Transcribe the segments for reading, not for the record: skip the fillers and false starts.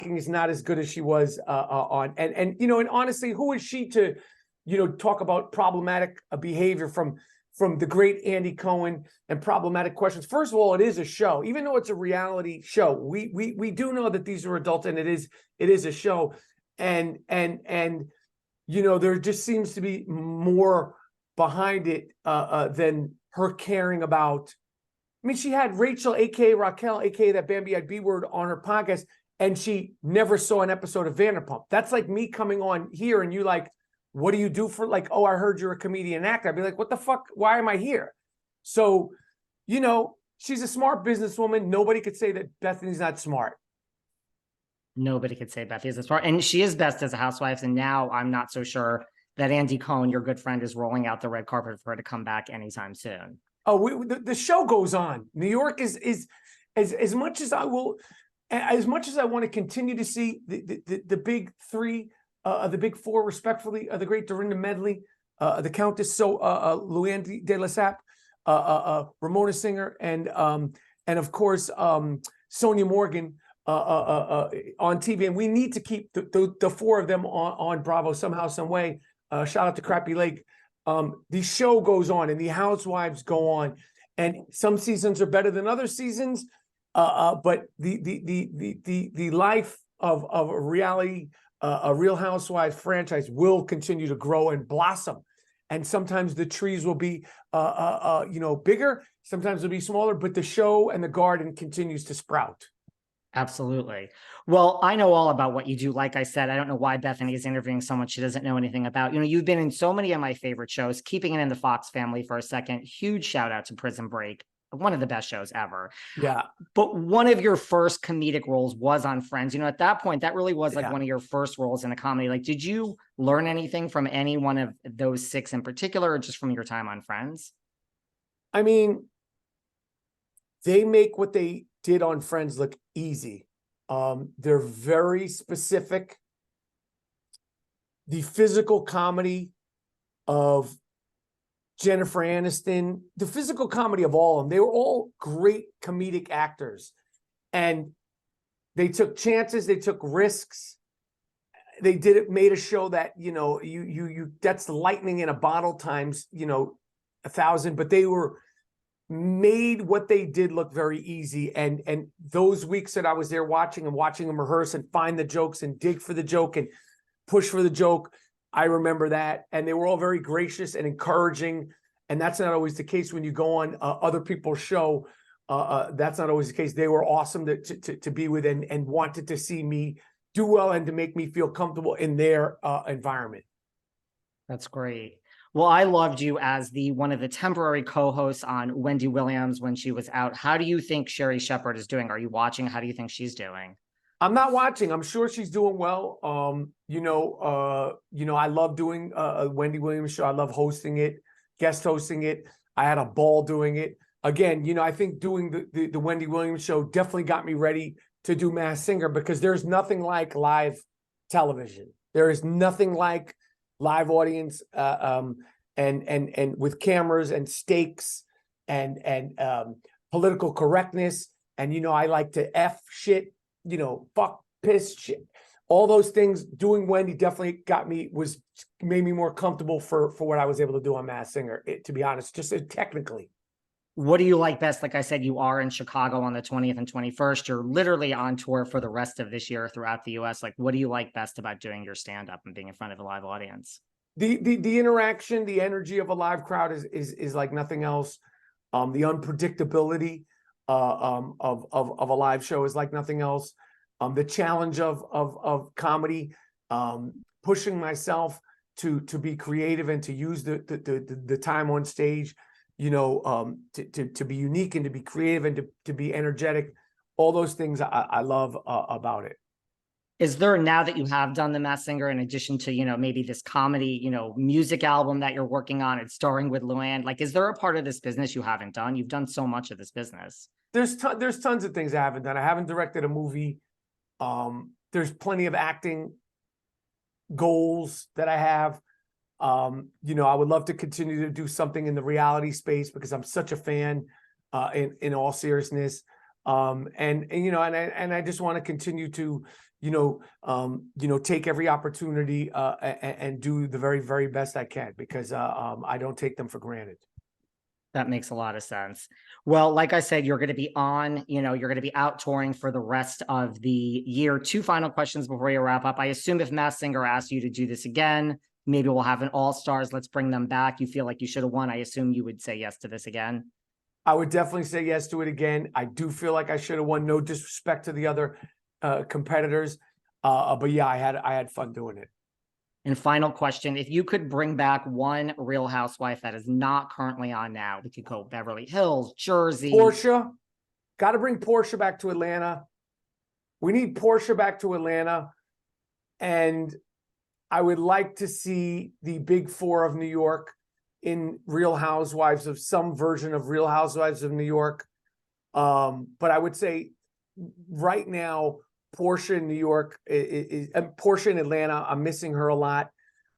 acting is not as good as she was on. And and honestly, who is she to, talk about problematic behavior from the great Andy Cohen and problematic questions? First of all, it is a show, even though it's a reality show. We do know that these are adults, and it is a show, and there just seems to be more behind it than her caring about. I mean, she had Rachel, aka Raquel, aka that Bambi B word, on her podcast, and she never saw an episode of Vanderpump. That's like me coming on here and you like, what do you do for, like, oh, I heard you're a comedian and actor. I'd be like, what the fuck? Why am I here? So, she's a smart businesswoman. Nobody could say that Bethany's not smart. Nobody could say Bethany isn't smart. And she is best as a housewife. And now I'm not so sure that Andy Cohen, your good friend, is rolling out the red carpet for her to come back anytime soon. Oh, the show goes on. New York is as much as I will, as much as I want to continue to see the big three, the big four, respectfully, the great Dorinda Medley, the Countess, Luann de Lesseps, Ramona Singer, and of course Sonia Morgan on TV, and we need to keep the four of them on Bravo somehow, some way. Shout out to Crappy Lake. The show goes on, and the Housewives go on, and some seasons are better than other seasons. But the life of a reality, a Real Housewives franchise will continue to grow and blossom. And sometimes the trees will be, bigger. Sometimes they'll be smaller. But the show and the garden continues to sprout. Absolutely. Well, I know all about what you do. Like I said, I don't know why Bethany is interviewing someone she doesn't know anything about. You've been in so many of my favorite shows. Keeping it in the Fox family for a second, huge shout out to Prison Break, one of the best shows ever. Yeah. But one of your first comedic roles was on Friends. At that point, that really was like one of your first roles in a comedy. Like, did you learn anything from any one of those six in particular, or just from your time on Friends? I mean, they make what they did on Friends look easy. They're very specific. The physical comedy of Jennifer Aniston, the physical comedy of all of them, they were all great comedic actors. And they took chances, they took risks. They made a show that, that's lightning in a bottle times, 1,000, but they were made what they did look very easy. And those weeks that I was there watching them rehearse and find the jokes and dig for the joke and push for the joke, I remember that. And they were all very gracious and encouraging. And that's not always the case when you go on other people's show. That's not always the case. They were awesome to be with and wanted to see me do well and to make me feel comfortable in their environment. That's great. Well, I loved you as one of the temporary co-hosts on Wendy Williams when she was out. How do you think Sherry Shepherd is doing? Are you watching? How do you think she's doing? I'm not watching. I'm sure she's doing well. I love doing a Wendy Williams show. I love hosting it, guest hosting it. I had a ball doing it. Again, I think doing the Wendy Williams show definitely got me ready to do Masked Singer, because there's nothing like live television. There is nothing like live audience and with cameras and stakes and political correctness. And, I like to F shit, fuck, piss, shit. All those things, doing Wendy definitely made me more comfortable for what I was able to do on Masked Singer, to be honest, just technically. What do you like best? Like I said, you are in Chicago on the 20th and 21st. You're literally on tour for the rest of this year throughout the US. Like, what do you like best about doing your stand-up and being in front of a live audience? The interaction, the energy of a live crowd is like nothing else. The unpredictability of a live show is like nothing else. The challenge of comedy, pushing myself to be creative and to use the time on stage, to be unique and to be creative and to be energetic. All those things I love about it. Is there, now that you have done The Masked Singer, in addition to, maybe this comedy, music album that you're working on, it's starring with Luann, like, is there a part of this business you haven't done? You've done so much of this business. There's tons of things I haven't done. I haven't directed a movie. There's plenty of acting goals that I have. I would love to continue to do something in the reality space because I'm such a fan, in all seriousness. And I just want to continue to, take every opportunity and do the very, very best I can, because I don't take them for granted. That makes a lot of sense. Well, like I said, you're going to be on, you're going to be out touring for the rest of the year. Two final questions before you wrap up. I assume if Masked Singer asks you to do this again, maybe we'll have an all-stars. Let's bring them back. You feel like you should have won. I assume you would say yes to this again. I would definitely say yes to it again. I do feel like I should have won. No disrespect to the other competitors, but yeah, I had fun doing it. And final question, if you could bring back one Real Housewife that is not currently on now, we could go Beverly Hills, Jersey. Portia, got to bring Portia back to Atlanta. We need Portia back to Atlanta, and I would like to see the Big Four of New York in Real Housewives, of some version of Real Housewives of New York. But I would say right now, Portia in New York is Portia in Atlanta. I'm missing her a lot.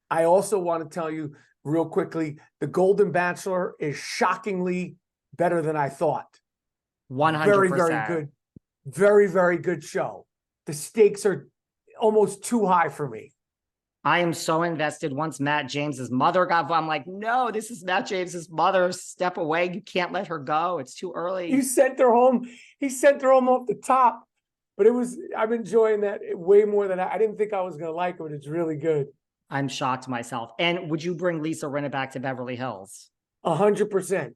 I also want to tell you real quickly, The Golden Bachelor is shockingly better than I thought. 100%. Very, very good. Very, very good show. The stakes are almost too high for me. I am so invested. Once Matt James's mother got, I'm like, no, this is Matt James's mother. Step away. You can't let her go. It's too early. You sent her home. He sent her home off the top. But I'm enjoying that way more than I didn't think I was going to like it, but it's really good. I'm shocked myself. And would you bring Lisa Rinna back to Beverly Hills? 100%.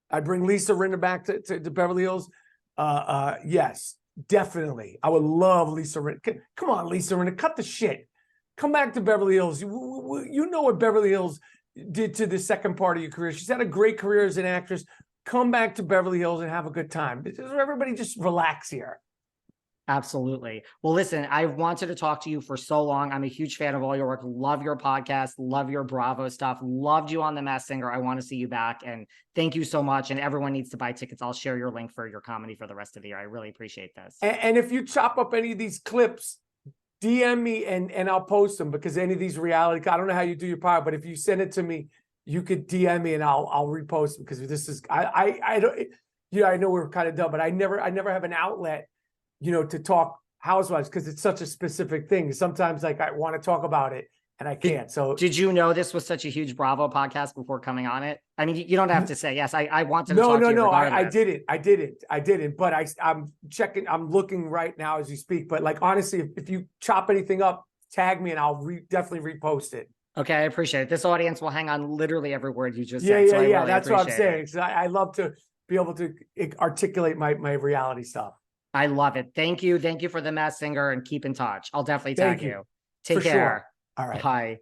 I'd bring Lisa Rinna back to Beverly Hills. Yes, definitely. I would love Lisa Rinna. Come on, Lisa Rinna, cut the shit. Come back to Beverly Hills. You know what Beverly Hills did to the second part of your career. She's had a great career as an actress. Come back to Beverly Hills and have a good time. Everybody just relax here. Absolutely. Well, listen, I've wanted to talk to you for so long. I'm a huge fan of all your work. Love your podcast. Love your Bravo stuff. Loved you on The Masked Singer. I want to see you back. And thank you so much. And everyone needs to buy tickets. I'll share your link for your comedy for the rest of the year. I really appreciate this. And if you chop up any of these clips, DM me and I'll post them, because any of these reality, I don't know how you do your part, but if you send it to me, you could DM me and I'll repost them, because this is, I don't, I know we're kind of dumb, but I never have an outlet, to talk Housewives, because it's such a specific thing. Sometimes like I want to talk about it and I can't. So did you know this was such a huge Bravo podcast before coming on it? I mean, you don't have to say yes. I wanted to talk to you. No, I didn't. But I'm checking, I'm looking right now as you speak. But like, honestly, if you chop anything up, tag me and I'll definitely repost it. Okay, I appreciate it. This audience will hang on literally every word you just said. So really that's what I'm saying. So I love to be able to articulate my reality stuff. I love it. Thank you. Thank you for The Masked Singer, and keep in touch. I'll definitely tag you. Take care. Sure. All right. Bye.